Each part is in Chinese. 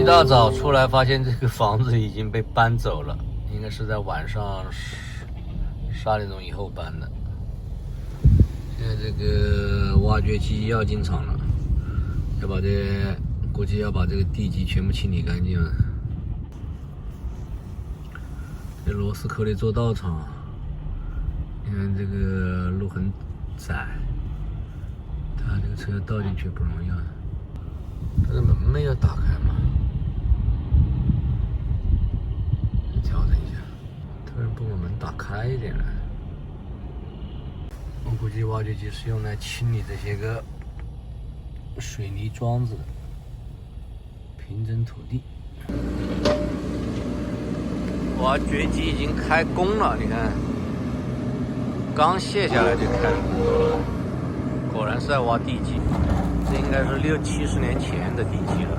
大早出来，发现这个房子已经被搬走了，应该是在晚上12点钟以后搬的。现在这个挖掘机要进场了，估计要把这个地基全部清理干净了。这螺丝壳里做道场，你看这个路很窄，他这个车倒进去不容易啊。这个门没有打开吗？调整一下，突然把我门打开一点了。我估计挖掘机是用来清理这些个水泥桩子的，平整土地。挖掘机已经开工了，你看，刚卸下来就开始工作了，果然是在挖地基。这应该是60、70年前的地基了。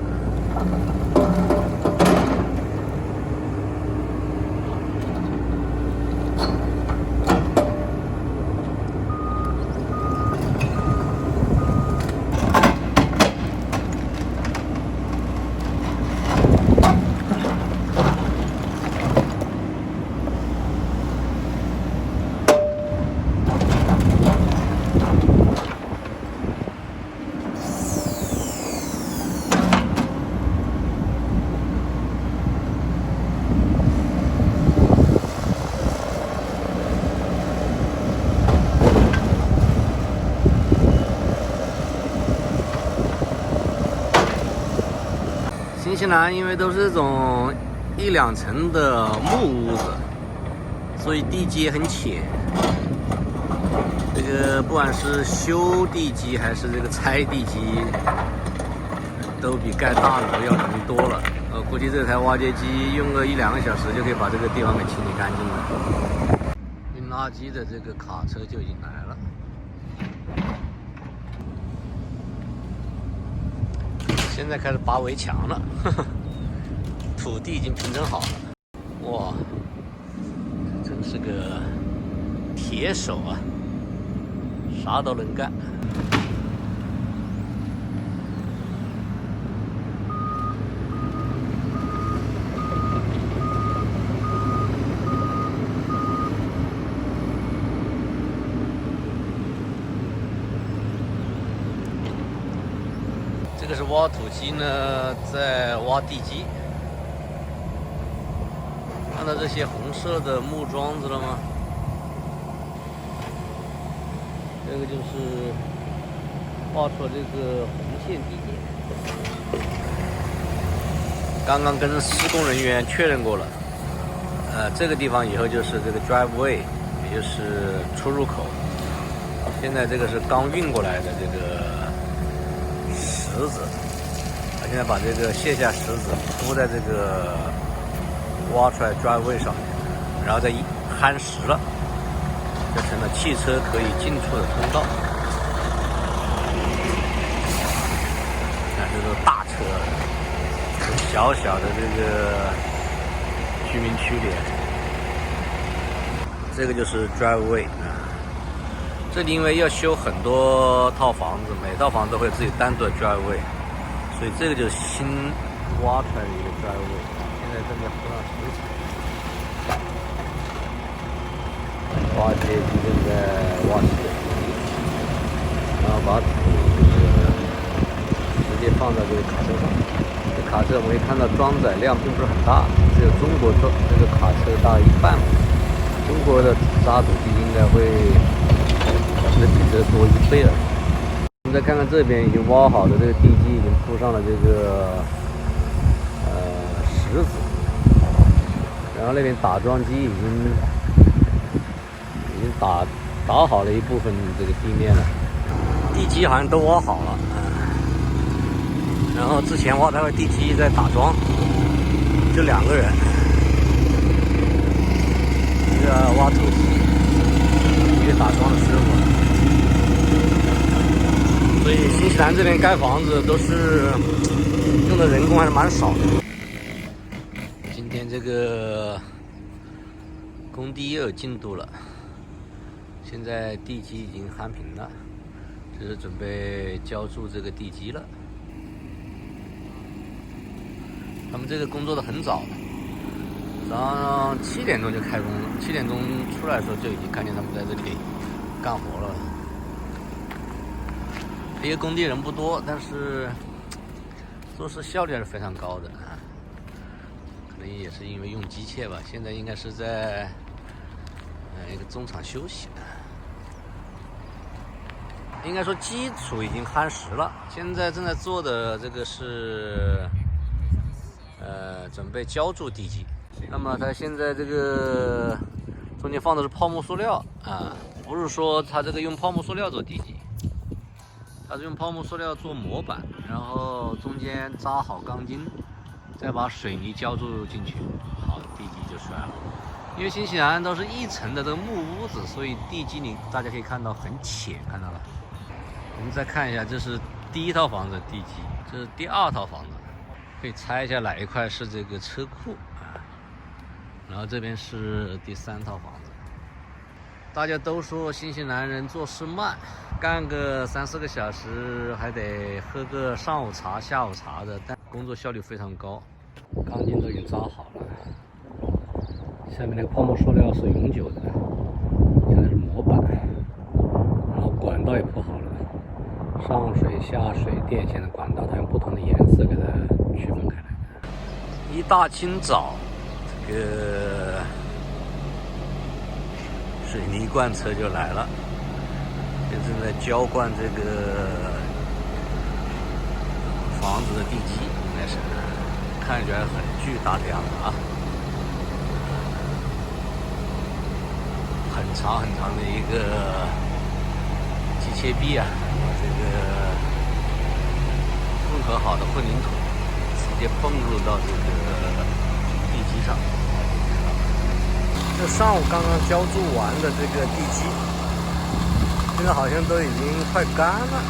新西兰因为都是这种1、2层的木屋子，所以地基也很浅。这个不管是修地基还是这个拆地基，都比盖大楼要容易多了。估计这台挖掘机用个1、2个小时就可以把这个地方给清理干净了。运垃圾的这个卡车就已经来了。现在开始扒围墙了，土地已经平整好了。哇，真是个铁手啊，啥都能干。这个是挖土机呢，在挖地基。看到这些红色的木桩子了吗？这个就是画出这个红线地界。刚刚跟施工人员确认过了，这个地方以后就是这个 driveway， 也就是出入口。现在这个是刚运过来的这个石子，他现在把这个卸下石子铺在这个挖出来 driveway 上面，然后再夯实了，就成了汽车可以进出的通道。看这都大车，小小的这个居民区里，这个就是 driveway 这里因为要修很多套房子，每套房子都会自己单独的 driveway， 所以这个就是新挖出来的一个 driveway。现在正在铺上石材，挖掘机正在挖石，然后把土直接放到这个卡车上。这卡车我们可以看到装载量并不是很大，只有中国这个卡车大1半。中国的渣土地应该会比这多1倍了。我们再看看这边已经挖好的这个地基，已经铺上了这个石子，然后那边打桩机已经打好了一部分这个地面了，地基好像都挖好了，然后之前挖那块地基在打桩，就2个人，一个挖土机，一个打桩的师傅。所以新西兰这边盖房子都是用的人工还是蛮少的。今天这个工地又有进度了，现在地基已经夯平了，这是准备浇筑这个地基了。他们这个工作的很早的，早上7点钟就开工了，7点钟出来的时候就已经看见他们在这里干活了。这个工地人不多，但是做事效率还是非常高的啊。可能也是因为用机械吧，现在应该是在一个中场休息。应该说基础已经夯实了，现在正在做的这个是准备浇筑地基。那么它现在这个中间放的是泡沫塑料啊，不是说它这个用泡沫塑料做地基，它是用泡沫塑料做模板，然后中间扎好钢筋，再把水泥浇筑进去，好，地基就出来了。因为新西兰都是一层的这个木屋子，所以地基大家可以看到很浅，看到了。我们再看一下，这是第一套房子地基，这是第2套房子，可以猜一下哪一块是这个车库啊？然后这边是第3套房子。大家都说新西兰人做事慢，干个3、4个小时还得喝个上午茶、下午茶的，但工作效率非常高。钢筋都已经扎好了，下面那个泡沫塑料是永久的，现在是模板，然后管道也铺好了。上水、下水、电线的管道，它用不同的颜色给它区分开来。一大清早，这个水泥罐车就来了，现在正在浇灌这个房子的地基，应该是看起来很巨大的样子啊，很长很长的一个机械臂啊。这个混合好的混凝土直接泵入到这个地基上。这上午刚刚浇筑完的这个地基，现在好像都已经快干了。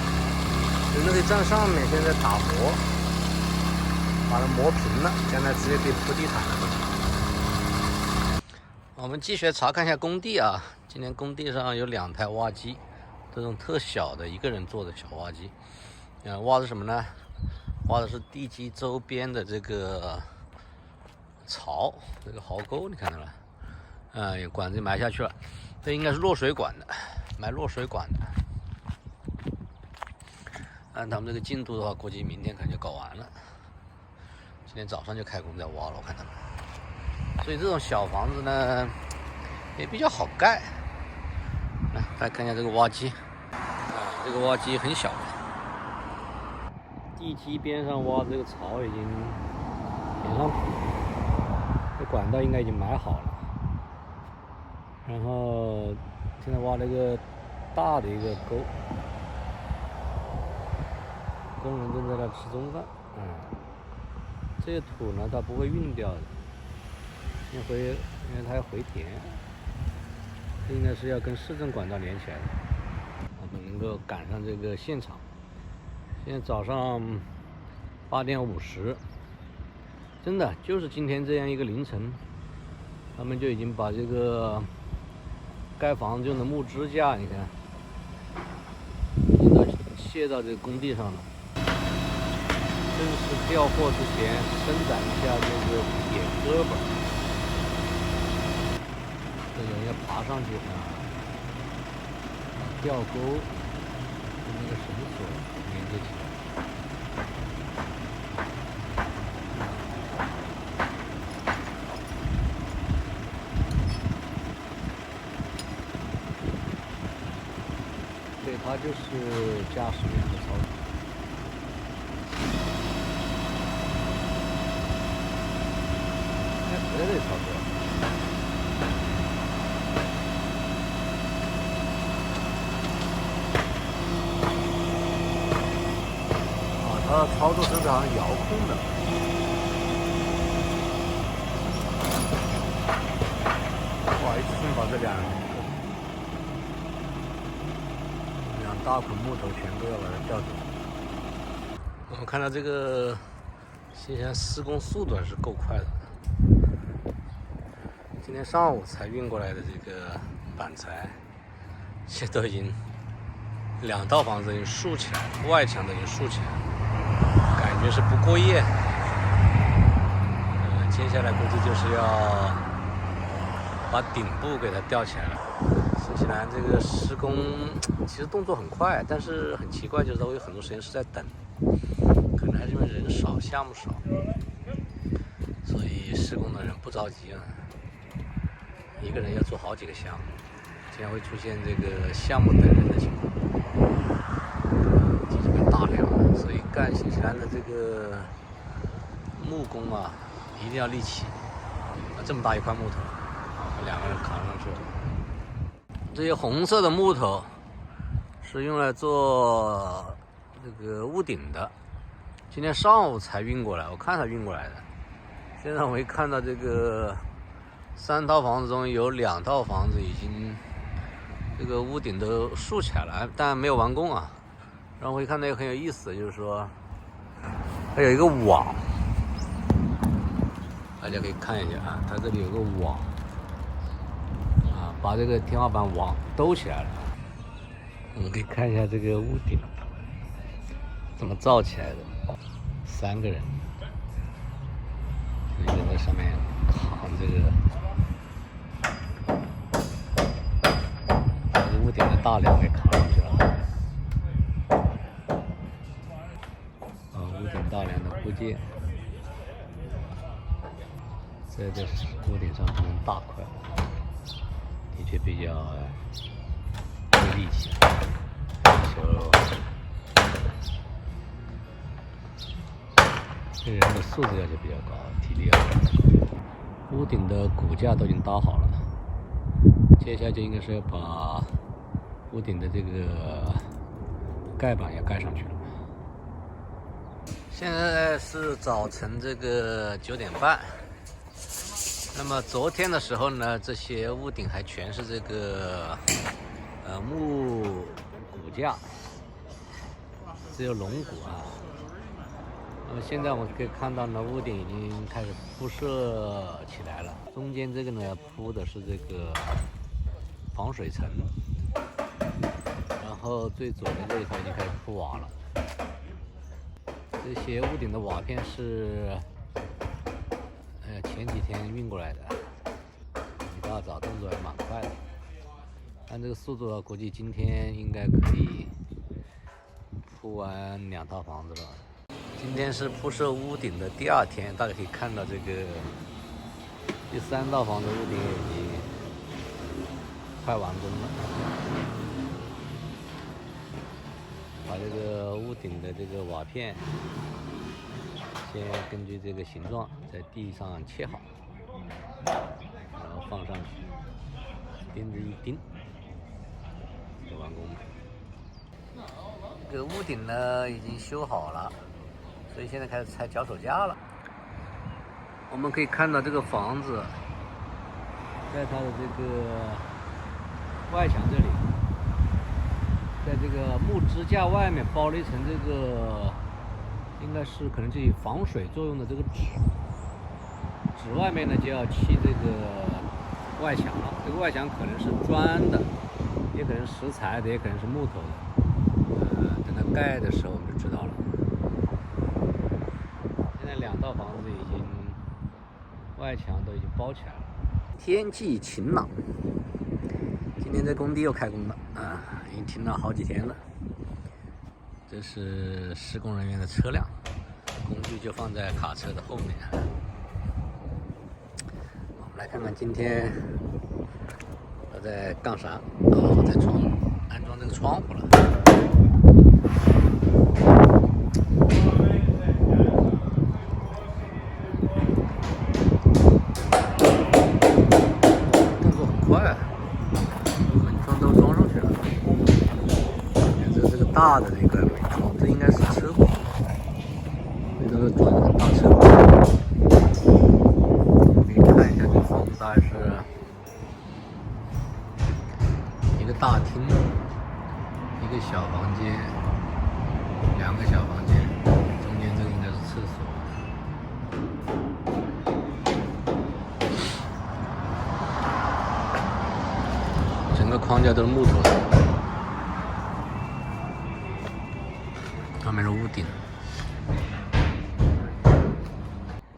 人都可以站上面，现在打磨，把它磨平了，将来直接可以铺地毯了。我们继续查看一下工地啊，今天工地上有2台挖机。这种特小的1个人做的小挖机，挖的什么呢？挖的是地基周边的这个槽，这个壕沟，你看到了？管子埋下去了，这应该是落水管的，埋落水管的。按他们这个进度的话，估计明天可能就搞完了。今天早上就开工在挖了，我看他们。所以这种小房子呢，也比较好盖。来，大家看一下这个挖机。这个挖机很小的，地基边上挖的这个槽已经填上土，这管道应该已经埋好了。然后现在挖了一个大的一个沟，工人正在那吃中饭。这个土呢，它不会运掉的，因为它要回填，这应该是要跟市政管道连起来的。能够赶上这个现场。现在早上8点50，真的就是今天这样一个凌晨，他们就已经把这个盖房子用的木支架，你看，已经卸到这个工地上了。正式调货之前，伸展一下这个铁胳膊，这人要爬上去啊。吊钩跟那个绳索连接起来。对，它就是驾驶员的操作。应该不得操作。它的操作是好像遥控的。哇！一次性把这两大捆木头全都要把它吊走。我们看到这个现在施工速度还是够快的。今天上午才运过来的这个板材，现在都已经2套房子已经竖起来了，外墙都已经竖起来了。感觉是不过夜，接下来估计就是要把顶部给它吊起来了。新西兰这个施工其实动作很快，但是很奇怪，就是它会有很多时间是在等，可能还是因为人少，项目少，所以施工的人不着急啊，一个人要做好几个项目，经常会出现这个项目等人的情况，这个大量的，所以干新西兰的这个木工啊，一定要力气，这么大一块木头，两个人扛上去了。这些红色的木头是用来做这个屋顶的，今天上午才运过来，我看他运过来的。现在我一看到这个3套房子中有2套房子已经这个屋顶都竖起来了，但没有完工啊。然后我一看那个很有意思，就是说它有一个网，大家可以看一下啊，它这里有个网啊，把这个天花板网兜起来了。我们可以看一下这个屋顶怎么造起来的，3个人，一个人在上面扛这个屋顶的大梁给扛上去了。屋顶大梁的固件，这个屋顶上可能大块，的确比较费力气，这人的素质要求比较高，体力要高。屋顶的骨架都已经搭好了，接下来就应该是要把屋顶的这个盖板要盖上去了。现在是早晨这个9点半。那么昨天的时候呢，这些屋顶还全是这个木骨架，只有龙骨啊。那么现在我们可以看到呢，屋顶已经开始铺设起来了。中间这个呢铺的是这个防水层，然后最左边这一头已经开始铺瓦了。这些屋顶的瓦片是前几天运过来的，一大早动作还蛮快的。按这个速度，估计今天应该可以铺完2套房子了。今天是铺设屋顶的第2天，大家可以看到这个第3套房子屋顶已经快完工了。把这个屋顶的这个瓦片先根据这个形状在地上切好，然后放上去，钉子一钉就完工了。这个屋顶呢已经修好了，所以现在开始拆脚手架了。我们可以看到这个房子在它的这个外墙这里，在这个木支架外面包了一层这个应该是可能是起防水作用的这个纸，纸外面呢就要砌这个外墙了。这个外墙可能是砖的，也可能是石材的，也可能是木头的。等它盖的时候我们就知道了。现在2套房子已经外墙都已经包起来了。天气晴朗，今天在工地又开工了啊，已经停了好几天了。这是施工人员的车辆，工具就放在卡车的后面。我们来看看今天他在干啥？哦，在安装这个窗户了。动作很快，门窗都装上去了。这个大的那个门窗，这应该是车库，这都是装的很大车库。可以看一下这个房子大概是一个大厅，一个小房间，2个小房间，中间这个应该是厕所。整个框架都是木头的。上面是屋顶，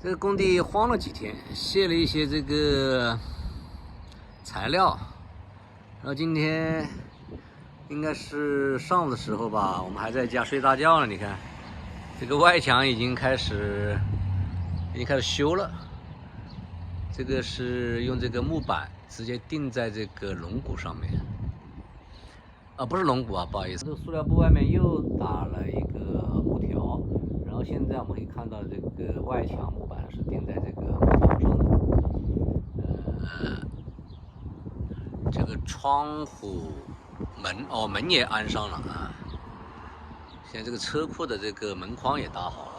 这这个工地荒了几天，卸了一些这个材料，然后今天应该是上午的时候吧，我们还在家睡大觉呢。你看，这个外墙已经开始修了。这个是用这个木板直接钉在这个龙骨上面，不是龙骨啊，不好意思，这个塑料布外面又打了一个木条，然后现在我们可以看到这个外墙木板是钉在这个木条上的。这个窗户门也安上了啊。现在这个车库的这个门框也搭好了。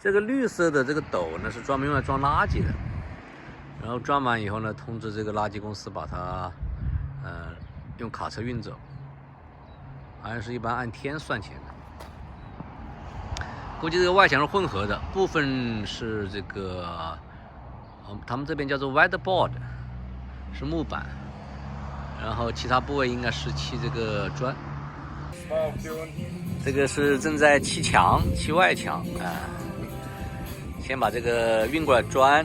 这个绿色的这个斗呢是专门用来装垃圾的。然后装完以后呢，通知这个垃圾公司把它，用卡车运走，好像是一般按天算钱的。估计这个外墙是混合的，部分是这个，他们这边叫做 whiteboard， 是木板，然后其他部位应该是砌这个砖。这个是正在砌墙、砌外墙啊，先把这个运过来砖。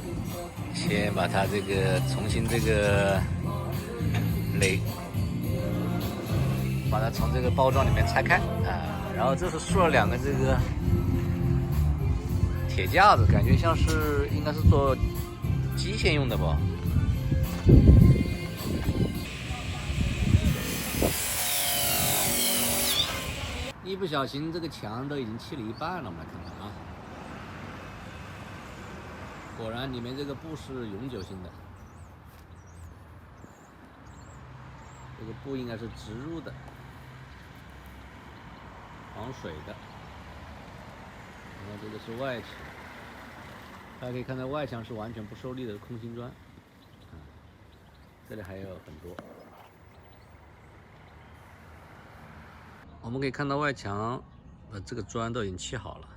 先把它这个重新这个把它从这个包装里面拆开啊，然后这是竖了2个这个铁架子，感觉像是应该是做机械用的吧。一不小心这个墙都已经砌了一半了，我们来看看啊。果然里面这个布是永久性的，这个布应该是植入的，防水的。然后这个是外墙，大家可以看到外墙是完全不受力的空心砖，这里还有很多。我们可以看到外墙这个砖都已经砌好了。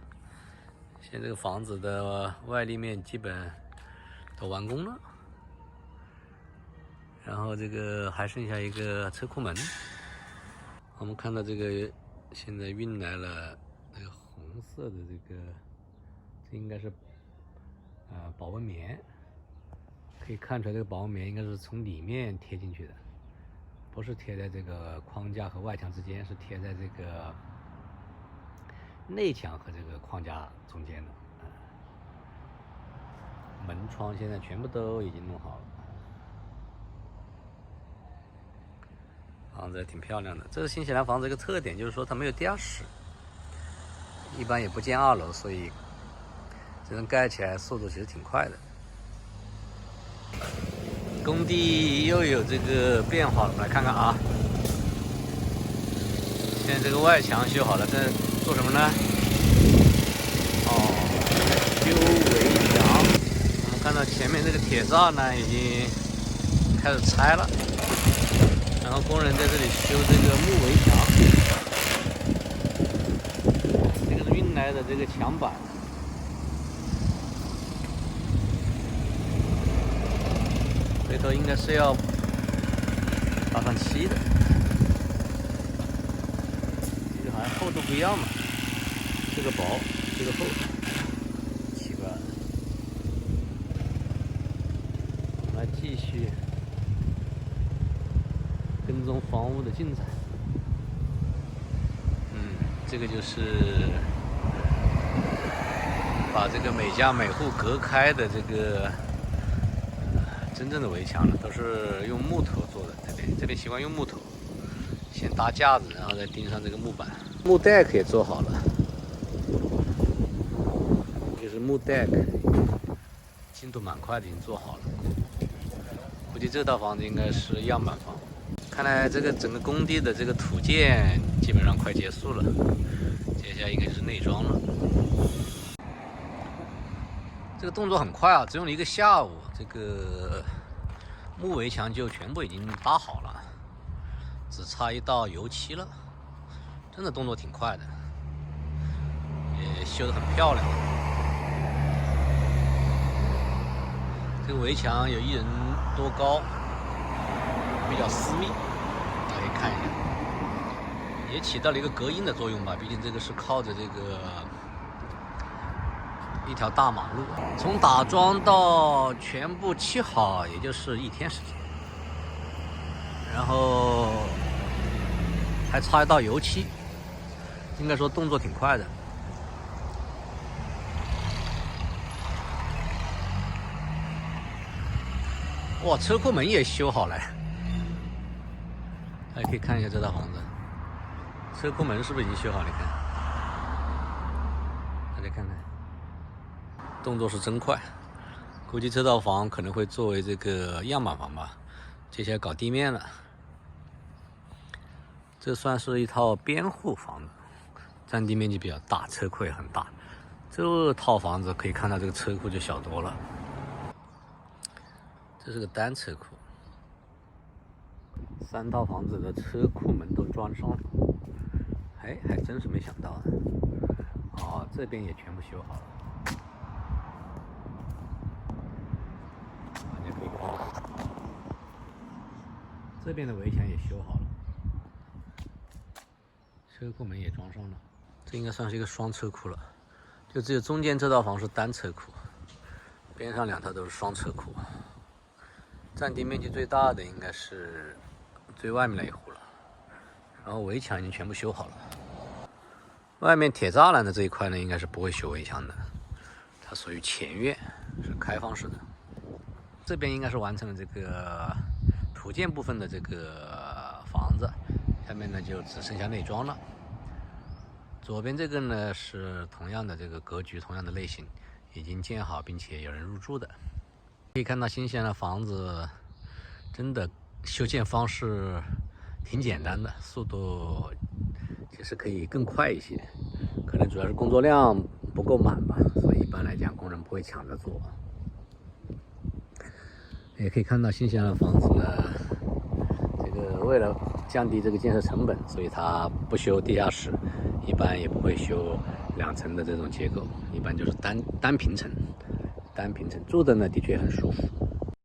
现在这个房子的外立面基本都完工了，然后这个还剩下一个车库门。我们看到这个现在运来了那个红色的这应该是保温棉，可以看出来这个保温棉应该是从里面贴进去的，不是贴在这个框架和外墙之间，是贴在这个内墙和这个框架中间的。门窗现在全部都已经弄好了，房子也挺漂亮的。这是新西兰房子一个特点，就是说它没有地下室，一般也不建2楼，所以这种盖起来速度其实挺快的。工地又有这个变化了，我们来看看啊。现在这个外墙修好了，这做什么呢？修围墙。我们看到前面这个铁栅呢，已经开始拆了，然后工人在这里修这个木围墙。这个是运来的这个墙板，回头应该是要打上漆的。这个好像厚度不一样嘛，这个薄，这个厚，奇怪了。我们来继续跟踪房屋的进展。这个就是把这个每家每户隔开的这个真正的围墙了，都是用木头做的。这边习惯用木头，先搭架子，然后再钉上这个木板。木 deck 也做好了，就是木 deck， 进度蛮快的，已经做好了。估计这套房子应该是样板房。看来这个整个工地的这个土建基本上快结束了，接下来应该就是内装了。这个动作很快啊，只用了1个下午，这个木围墙就全部已经搭好了，只差一道油漆了。真的动作挺快的，也修得很漂亮。这个围墙有1人多高，比较私密，大家可以看一下，也起到了一个隔音的作用吧。毕竟这个是靠着这个一条大马路，从打桩到全部砌好，也就是1天时间。然后还差一道油漆，应该说动作挺快的。哇，车库门也修好了，大家可以看一下这套房子，车库门是不是已经修好了？你看，大家看看，动作是真快。估计这套房可能会作为这个样板房吧，接下来搞地面了。这算是一套边户房子，占地面积比较大，车库也很大。这套房子可以看到这个车库就小多了。这是个单车库，3套房子的车库门都装上了。哎，还真是没想到的。哦，这边也全部修好了。大家可以看到，这边的围墙也修好了。车库门也装上了，这应该算是一个双车库了，就只有中间这套房是单车库，边上2套都是双车库。占地面积最大的应该是最外面那一户了，然后围墙已经全部修好了。外面铁栅栏的这一块呢，应该是不会修围墙的，它属于前院，是开放式的。这边应该是完成了这个土建部分的这个房子。下面呢就只剩下内装了。左边这个呢是同样的这个格局，同样的类型，已经建好并且有人入住的。可以看到新西兰的房子真的修建方式挺简单的，速度其实可以更快一些，可能主要是工作量不够满吧，所以一般来讲工人不会抢着做。也可以看到新西兰的房子呢，这个为了降低这个建设成本，所以它不修地下室，一般也不会修2层的这种结构，一般就是单平层，住的呢的确很舒服。